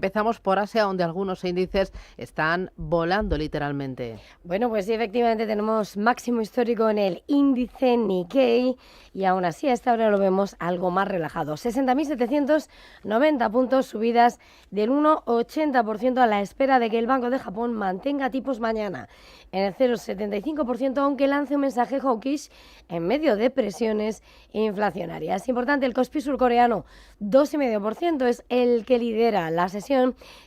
Empezamos por Asia, donde algunos índices están volando literalmente. Bueno, pues sí, efectivamente tenemos máximo histórico en el índice Nikkei y aún así a esta hora lo vemos algo más relajado. 60.790 puntos, subidas del 1,80% a la espera de que el Banco de Japón mantenga tipos mañana en el 0,75%, aunque lance un mensaje hawkish en medio de presiones inflacionarias. Importante, el Kospi surcoreano, 2,5%, es el que lidera la sesión,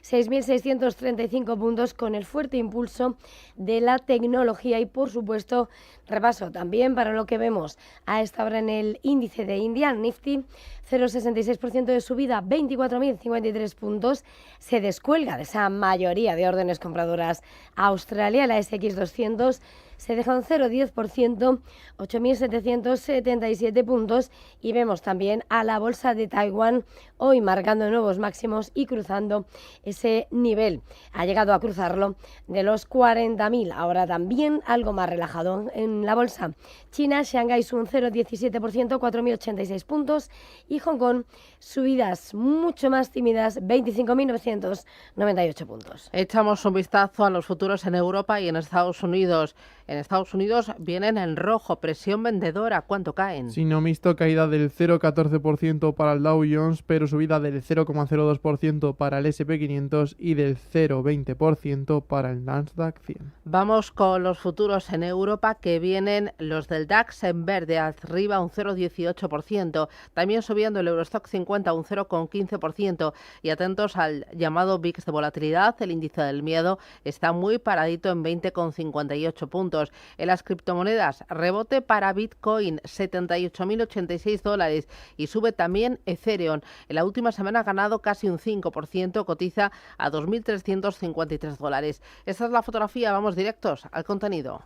6.635 puntos, con el fuerte impulso de la tecnología y, por supuesto, repaso también para lo que vemos a esta hora en el índice de India, Nifty, 0,66% de subida, 24.053 puntos, se descuelga de esa mayoría de órdenes compradoras Australia. La SX200 se deja un 0,10%, 8.777 puntos, y vemos también a la bolsa de Taiwán hoy marcando nuevos máximos y cruzando ese nivel. Ha llegado a cruzarlo de los 40.000. Ahora también algo más relajado en la bolsa china. Shanghái un 0,17%, 4.086 puntos, y Hong Kong subidas mucho más tímidas, 25.998 puntos. Echamos un vistazo a los futuros en Europa y en Estados Unidos. En Estados Unidos vienen en rojo, presión vendedora. ¿Cuánto caen? Signo mixto, caída del 0,14% para el Dow Jones, pero subida del 0,02% para el S&P 500 y del 0,20% para el Nasdaq 100. Vamos con los futuros en Europa, que vienen los del DAX en verde, arriba un 0,18%. También subiendo el Eurostock 50 un 0,15%. Y atentos al llamado VIX de volatilidad, el índice del miedo está muy paradito en 20,58 puntos. En las criptomonedas, rebote para Bitcoin, $78.086, y sube también Ethereum. En la última semana ha ganado casi un 5%, cotiza a $2.353. Esta es la fotografía, vamos directos al contenido.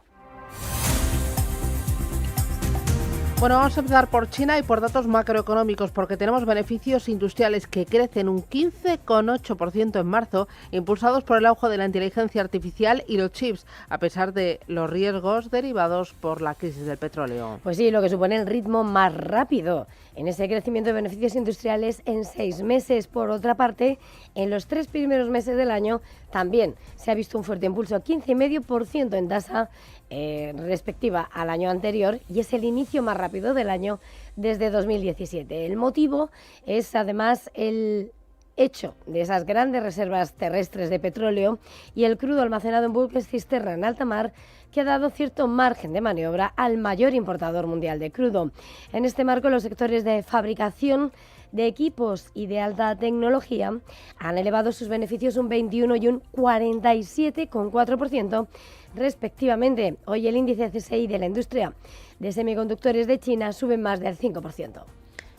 Bueno, vamos a empezar por China y por datos macroeconómicos, porque tenemos beneficios industriales que crecen un 15,8% en marzo, impulsados por el auge de la inteligencia artificial y los chips, a pesar de los riesgos derivados por la crisis del petróleo. Pues sí, lo que supone el ritmo más rápido en ese crecimiento de beneficios industriales en 6 meses. Por otra parte, en los 3 primeros meses del año también se ha visto un fuerte impulso, 15,5% en tasa respectiva al año anterior, y es el inicio más rápido del año desde 2017. El motivo es además el hecho de esas grandes reservas terrestres de petróleo y el crudo almacenado en buques cisterna en alta mar, que ha dado cierto margen de maniobra al mayor importador mundial de crudo. En este marco, los sectores de fabricación de equipos y de alta tecnología han elevado sus beneficios un 21 y un 47,4% respectivamente. Hoy el índice CSI de la industria de semiconductores de China sube más del 5%.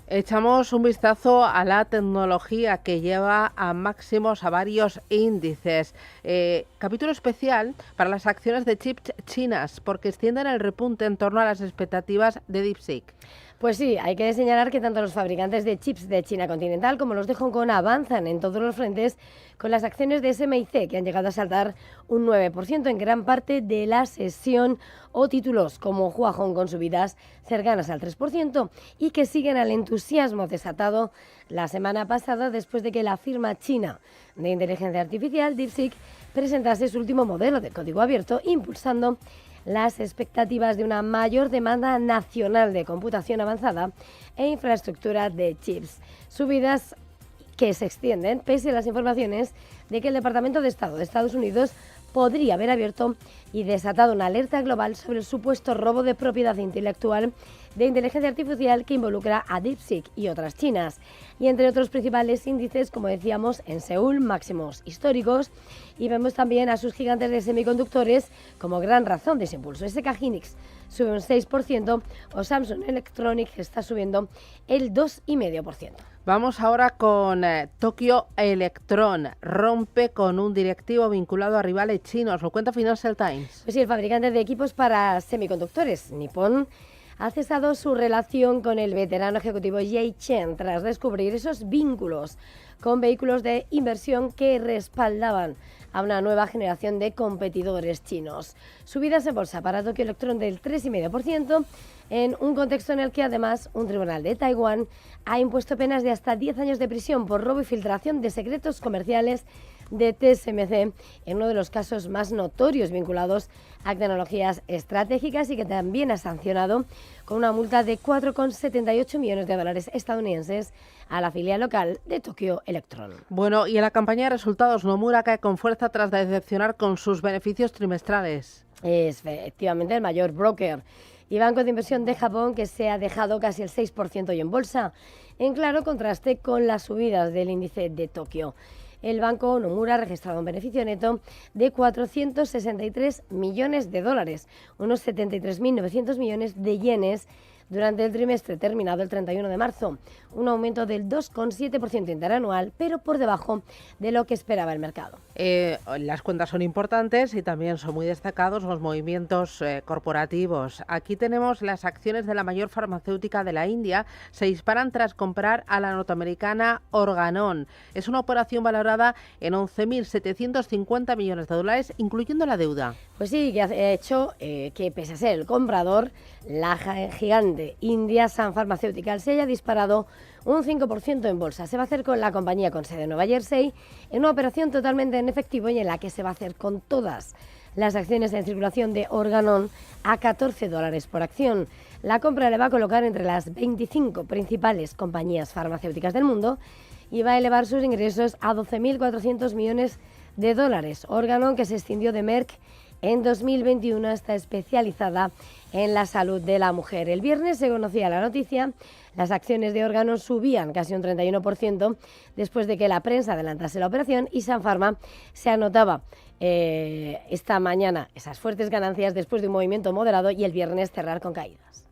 Echamos un vistazo a la tecnología, que lleva a máximos a varios índices. Capítulo especial para las acciones de chips chinas, porque extienden el repunte en torno a las expectativas de DeepSeek. Pues sí, hay que señalar que tanto los fabricantes de chips de China continental como los de Hong Kong avanzan en todos los frentes, con las acciones de SMIC que han llegado a saltar un 9% en gran parte de la sesión, o títulos como Huahong con subidas cercanas al 3% y que siguen al entusiasmo desatado la semana pasada después de que la firma china de inteligencia artificial DeepSeek presentase su último modelo de código abierto, impulsando las expectativas de una mayor demanda nacional de computación avanzada e infraestructura de chips. Subidas que se extienden pese a las informaciones de que el Departamento de Estado de Estados Unidos podría haber abierto y desatado una alerta global sobre el supuesto robo de propiedad intelectual de inteligencia artificial que involucra a DeepSeek y otras chinas. Y entre otros principales índices, como decíamos, en Seúl, máximos históricos, y vemos también a sus gigantes de semiconductores como gran razón de ese impulso. SK Hynix sube un 6%, o Samsung Electronics está subiendo el 2,5%. Vamos ahora con Tokyo Electron. Rompe con un directivo vinculado a rivales chinos. Lo cuenta Financial Times. Pues sí, el fabricante de equipos para semiconductores Nippon ha cesado su relación con el veterano ejecutivo Ye Chen tras descubrir esos vínculos con vehículos de inversión que respaldaban a una nueva generación de competidores chinos. Subidas en bolsa para Tokyo Electron del 3,5%, en un contexto en el que además un tribunal de Taiwán ha impuesto penas de hasta 10 años de prisión por robo y filtración de secretos comerciales de TSMC, en uno de los casos más notorios vinculados a tecnologías estratégicas, y que también ha sancionado con una multa de 4,78 millones de dólares estadounidenses a la filial local de Tokyo Electron. Bueno, y en la campaña de resultados, Nomura cae con fuerza tras decepcionar con sus beneficios trimestrales. Es efectivamente el mayor broker y banco de inversión de Japón, que se ha dejado casi el 6% hoy en bolsa, en claro contraste con las subidas del índice de Tokio. El banco Nomura ha registrado un beneficio neto de 463 millones de dólares, unos 73.900 millones de yenes, durante el trimestre terminado el 31 de marzo, un aumento del 2,7% interanual, pero por debajo de lo que esperaba el mercado. Las cuentas son importantes y también son muy destacados los movimientos corporativos. Aquí tenemos las acciones de la mayor farmacéutica de la India, se disparan tras comprar a la norteamericana Organon. Es una operación valorada en 11.750 millones de dólares, incluyendo la deuda. Pues sí, que ha hecho que, pese a ser el comprador, la gigante India Sun Pharmaceutical se haya disparado un 5% en bolsa. Se va a hacer con la compañía con sede en Nueva Jersey, en una operación totalmente en efectivo y en la que se va a hacer con todas las acciones en circulación de Organon a $14 por acción. La compra le va a colocar entre las 25 principales compañías farmacéuticas del mundo y va a elevar sus ingresos a 12.400 millones de dólares. Organon, que se escindió de Merck en 2021, está especializada en la salud de la mujer. El viernes se conocía la noticia, las acciones de Organon subían casi un 31% después de que la prensa adelantase la operación, y Sun Pharma se anotaba esta mañana esas fuertes ganancias después de un movimiento moderado y el viernes cerrar con caídas.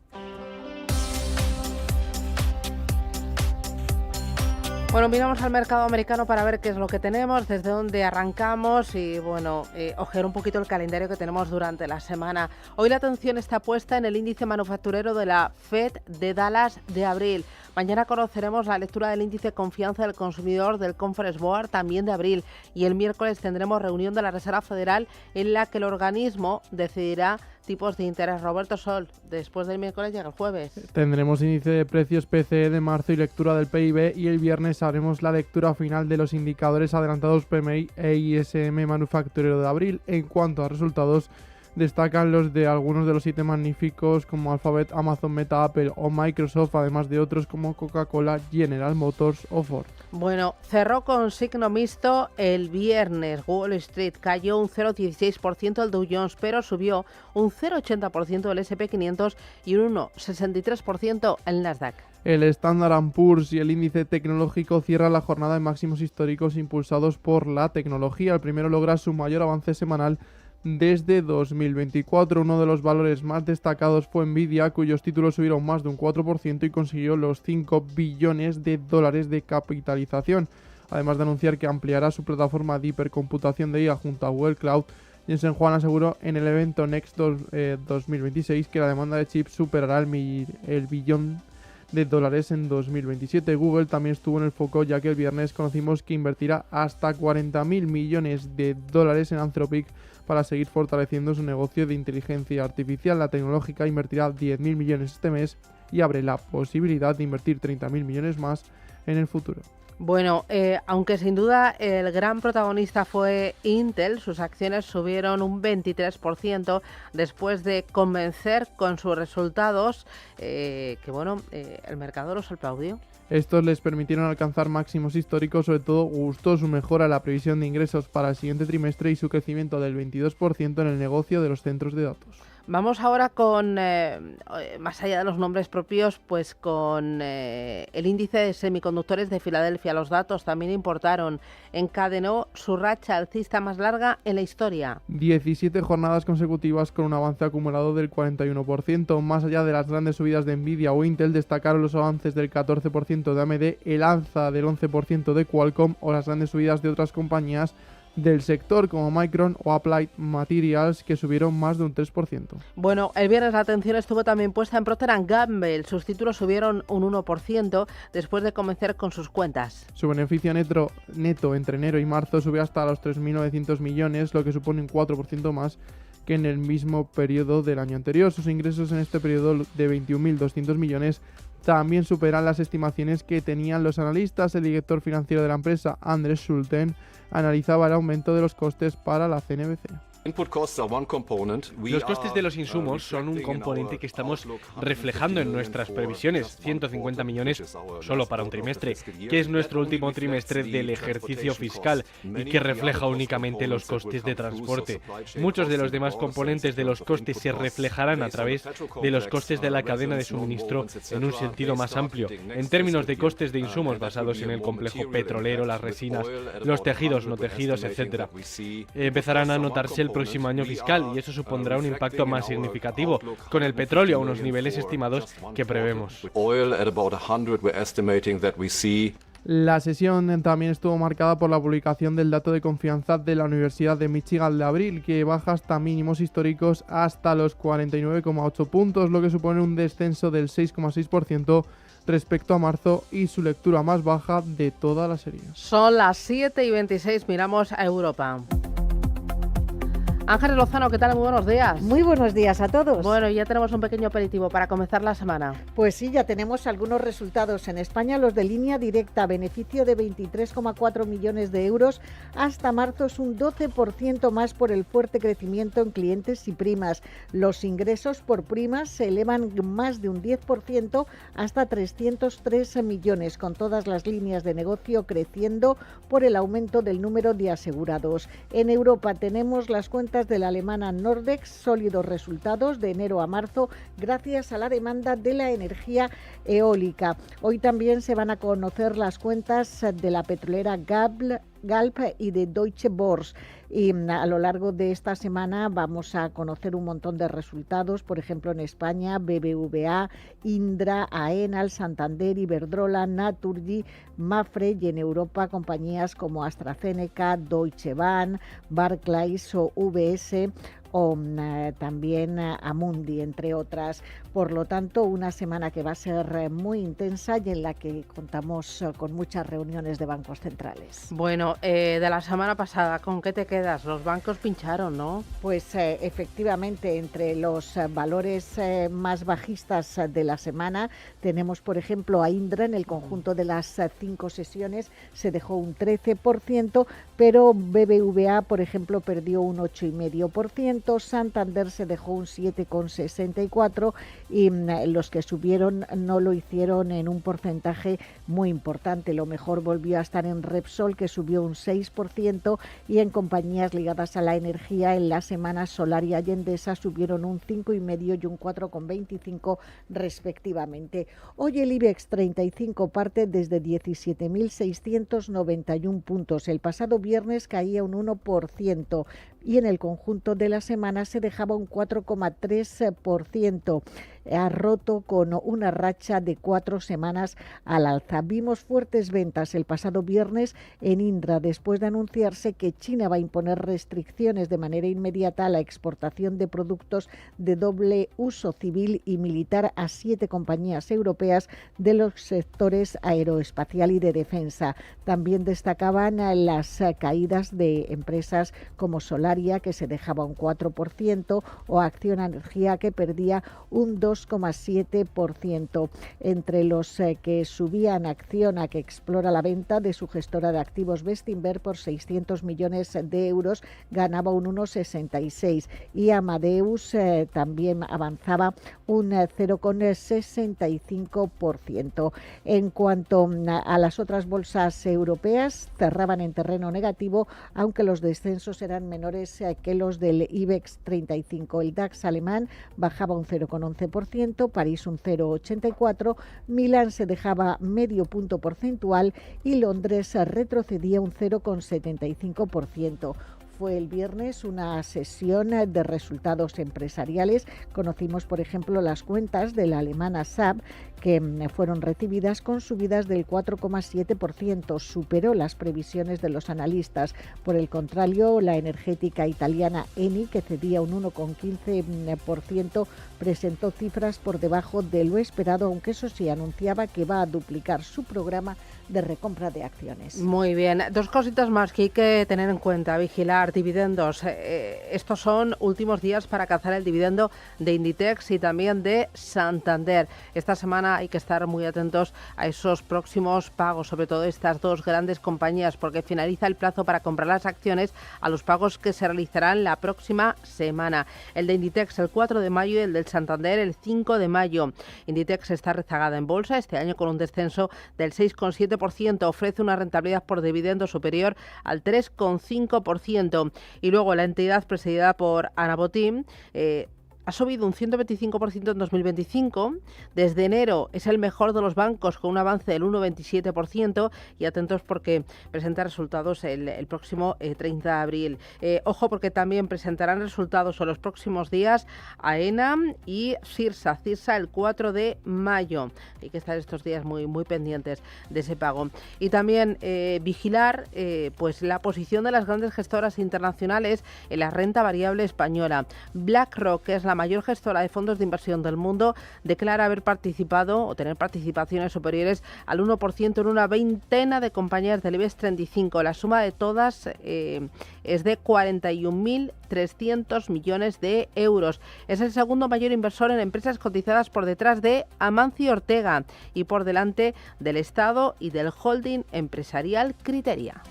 Bueno, miramos al mercado americano para ver qué es lo que tenemos, desde dónde arrancamos y, bueno, ojear un poquito el calendario que tenemos durante la semana. Hoy la atención está puesta en el índice manufacturero de la Fed de Dallas de abril. Mañana conoceremos la lectura del índice Confianza del Consumidor del Conference Board, también de abril. Y el miércoles tendremos reunión de la Reserva Federal en la que el organismo decidirá tipos de interés. Roberto Sol, después del miércoles llega el jueves. Tendremos índice de precios PCE de marzo y lectura del PIB, y el viernes haremos la lectura final de los indicadores adelantados PMI e ISM manufacturero de abril. En cuanto a resultados, destacan los de algunos de los 7 magníficos como Alphabet, Amazon, Meta, Apple o Microsoft, además de otros como Coca-Cola, General Motors o Ford. Bueno, cerró con signo mixto el viernes. Wall Street cayó un 0,16% el Dow Jones, pero subió un 0,80% el S&P 500 y un 1,63% el Nasdaq. El Standard & Poor's y el índice tecnológico cierran la jornada en máximos históricos impulsados por la tecnología. El primero logra su mayor avance semanal desde 2024. Uno de los valores más destacados fue Nvidia, cuyos títulos subieron más de un 4% y consiguió los 5 billones de dólares de capitalización. Además de anunciar que ampliará su plataforma de hipercomputación de IA junto a Google Cloud, Jensen Huang aseguró en el evento Next 2026 que la demanda de chips superará el billón de dólares en 2027. Google también estuvo en el foco, ya que el viernes conocimos que invertirá hasta 40.000 millones de dólares en Anthropic para seguir fortaleciendo su negocio de inteligencia artificial. La tecnológica invertirá 10.000 millones este mes y abre la posibilidad de invertir 30.000 millones más en el futuro. Bueno, aunque sin duda el gran protagonista fue Intel, sus acciones subieron un 23% después de convencer con sus resultados que, bueno, el mercado los aplaudió. Estos les permitieron alcanzar máximos históricos. Sobre todo gustó su mejora en la previsión de ingresos para el siguiente trimestre y su crecimiento del 22% en el negocio de los centros de datos. Vamos ahora con, más allá de los nombres propios, pues con el índice de semiconductores de Filadelfia. Los datos también importaron. Encadenó su racha alcista más larga en la historia. 17 jornadas consecutivas con un avance acumulado del 41%. Más allá de las grandes subidas de Nvidia o Intel, destacaron los avances del 14% de AMD, el alza del 11% de Qualcomm o las grandes subidas de otras compañías del sector como Micron o Applied Materials, que subieron más de un 3%. Bueno, el viernes la atención estuvo también puesta en Procter & Gamble. Sus títulos subieron un 1% después de comenzar con sus cuentas. Su beneficio neto entre enero y marzo subió hasta los 3.900 millones, lo que supone un 4% más que en el mismo periodo del año anterior. Sus ingresos en este periodo de 21.200 millones también superan las estimaciones que tenían los analistas. El director financiero de la empresa, Andres Schulten, analizaba el aumento de los costes para la CNBC. Los costes de los insumos son un componente que estamos reflejando en nuestras previsiones, 150 millones solo para un trimestre, que es nuestro último trimestre del ejercicio fiscal y que refleja únicamente los costes de transporte. Muchos de los demás componentes de los costes se reflejarán a través de los costes de la cadena de suministro en un sentido más amplio, en términos de costes de insumos basados en el complejo petrolero, las resinas, los tejidos, no tejidos, etc. Empezarán a notarse el próximo año fiscal y eso supondrá un impacto más significativo, con el petróleo a unos niveles estimados que prevemos. La sesión también estuvo marcada por la publicación del dato de confianza de la Universidad de Michigan de abril, que baja hasta mínimos históricos hasta los 49,8 puntos, lo que supone un descenso del 6,6% respecto a marzo y su lectura más baja de toda la serie. Son las 7:26, miramos a Europa. Ángeles Lozano, ¿qué tal? Muy buenos días. Muy buenos días a todos. Bueno, ya tenemos un pequeño aperitivo para comenzar la semana. Pues sí, ya tenemos algunos resultados. En España, los de línea directa, beneficio de 23,4 millones de euros. Hasta marzo es un 12% más por el fuerte crecimiento en clientes y primas. Los ingresos por primas se elevan más de un 10% hasta 303 millones, con todas las líneas de negocio creciendo por el aumento del número de asegurados. En Europa tenemos las cuentas de la alemana Nordex, sólidos resultados de enero a marzo gracias a la demanda de la energía eólica. Hoy también se van a conocer las cuentas de la petrolera Galp y de Deutsche Börse. Y a lo largo de esta semana vamos a conocer un montón de resultados, por ejemplo en España, BBVA, Indra, Aenal, Santander, Iberdrola, Naturgy, Mapfre, y en Europa compañías como AstraZeneca, Deutsche Bahn, Barclays o UBS o también Amundi, entre otras. Por lo tanto, una semana que va a ser muy intensa y en la que contamos con muchas reuniones de bancos centrales. Bueno, de la semana pasada, ¿con qué te quedas? Los bancos pincharon, ¿no? Pues efectivamente, entre los valores más bajistas de la semana tenemos, por ejemplo, a Indra. En el conjunto de las 5 sesiones se dejó un 13%, pero BBVA, por ejemplo, perdió un 8,5%, Santander se dejó un 7,64% y los que subieron no lo hicieron en un porcentaje muy importante. Lo mejor volvió a estar en Repsol, que subió un 6%, y en compañías ligadas a la energía en la semana Solaria y Endesa subieron un 5,5% y un 4,25% respectivamente. Hoy el IBEX 35 parte desde 17.691 puntos. El pasado viernes caía un 1% y en el conjunto de la semana se dejaba un 4,3%. Ha roto con una racha de 4 semanas al alza. Vimos fuertes ventas el pasado viernes en Indra después de anunciarse que China va a imponer restricciones de manera inmediata a la exportación de productos de doble uso civil y militar a 7 compañías europeas de los sectores aeroespacial y de defensa. También destacaban las caídas de empresas como Solaria, que se dejaba un 4%, o Acciona Energía, que perdía un 2,7%. Entre los que subían, Acciona, que explora la venta de su gestora de activos Bestinver por 600 millones de euros, ganaba un 1,66%, y Amadeus también avanzaba un 0,65%. En cuanto a las otras bolsas europeas, cerraban en terreno negativo, aunque los descensos eran menores que los del IBEX 35. El DAX alemán bajaba un 0,11%, París un 0,84%, Milán se dejaba medio punto porcentual y Londres retrocedía un 0,75%. Fue el viernes una sesión de resultados empresariales. Conocimos, por ejemplo, las cuentas de la alemana SAP, que fueron recibidas con subidas del 4,7%. Superó las previsiones de los analistas. Por el contrario, la energética italiana Eni, que cedía un 1,15%, presentó cifras por debajo de lo esperado, aunque eso sí anunciaba que va a duplicar su programa de recompra de acciones. Muy bien, dos cositas más que hay que tener en cuenta: vigilar dividendos. Estos son últimos días para cazar el dividendo de Inditex y también de Santander. Esta semana hay que estar muy atentos a esos próximos pagos, sobre todo estas dos grandes compañías, porque finaliza el plazo para comprar las acciones a los pagos que se realizarán la próxima semana. El de Inditex el 4 de mayo y el del Santander el 5 de mayo. Inditex está rezagada en bolsa este año con un descenso del 6,7%. Ofrece una rentabilidad por dividendo superior al 3,5%. Y luego la entidad presidida por Ana Botín ha subido un 125% en 2025. Desde enero es el mejor de los bancos, con un avance del 1,27%. Y atentos porque presenta resultados el próximo 30 de abril. Ojo, porque también presentarán resultados en los próximos días AENA y Cirsa el 4 de mayo. Hay que estar estos días muy pendientes de ese pago. Y también vigilar pues la posición de las grandes gestoras internacionales en la renta variable española. BlackRock, que es la mayor gestora de fondos de inversión del mundo, declara haber participado o tener participaciones superiores al 1% en una veintena de compañías del IBEX 35. La suma de todas es de 41.300 millones de euros. Es el segundo mayor inversor en empresas cotizadas, por detrás de Amancio Ortega y por delante del Estado y del holding empresarial Criteria.